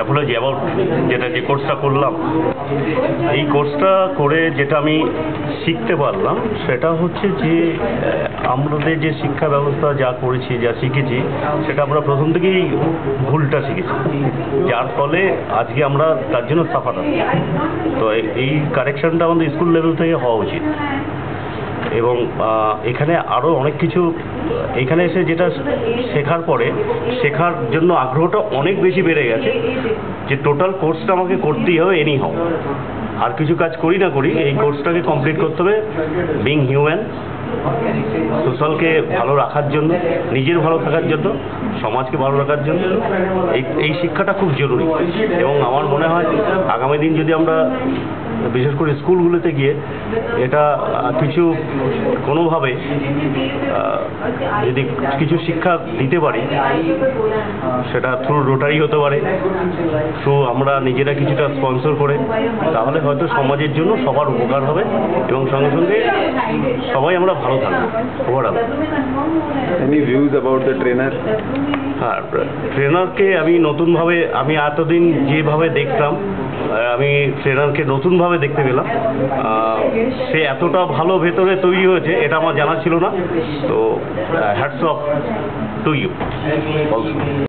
Apology about যে কোর্সটা করলাম, এই কোর্সটা করে যেটা আমি শিখতে পারলাম সেটা হচ্ছে যে আমাদের যে শিক্ষা ব্যবস্থা যা করেছি যা শিখেছি সেটা আমরা প্রথম থেকেই ভুলটা শিখেছি, যার ফলে আজকে আমরা তার জন্য সাফার আছি। তো এই কারেকশনটা আমাদের স্কুল লেভেল থেকে হওয়া উচিত। এবং এখানে আরও অনেক কিছু, এখানে এসে যেটা শেখার পরে শেখার জন্য আগ্রহটা অনেক বেশি বেড়ে গেছে, যে টোটাল কোর্সটা আমাকে করতেই হবে এনি হাউ। আর কিছু কাজ করি না করি এই কোর্সটাকে কমপ্লিট করতে হবে, বিং হিউম্যান, সোশ্যালকে ভালো রাখার জন্য, নিজের ভালো থাকার জন্য, সমাজকে ভালো রাখার জন্য এই শিক্ষাটা খুব জরুরি। এবং আমার মনে হয় আগামী দিন যদি আমরা বিশেষ করে স্কুলগুলোতে গিয়ে এটা কিছু কোনোভাবে যদি কিছু শিক্ষা দিতে পারি, সেটা থ্রু রোটারি হতে পারে, থ্রু আমরা নিজেরা কিছুটা স্পন্সর করে, তাহলে হয়তো সমাজের জন্য সবার উপকার হবে এবং সঙ্গে সঙ্গে সবাই আমরা ভালো থাকবো overall. Any views about the trainer? হ্যাঁ, ট্রেনারকে আমি নতুনভাবে, আমি এতদিন যেভাবে দেখতাম, আমি ট্রেনারকে নতুনভাবে দেখতে পেলাম। সে এতটা ভালো ভেতরে তৈরি হয়েছে এটা আমার জানা ছিল না। তো hats off to you also.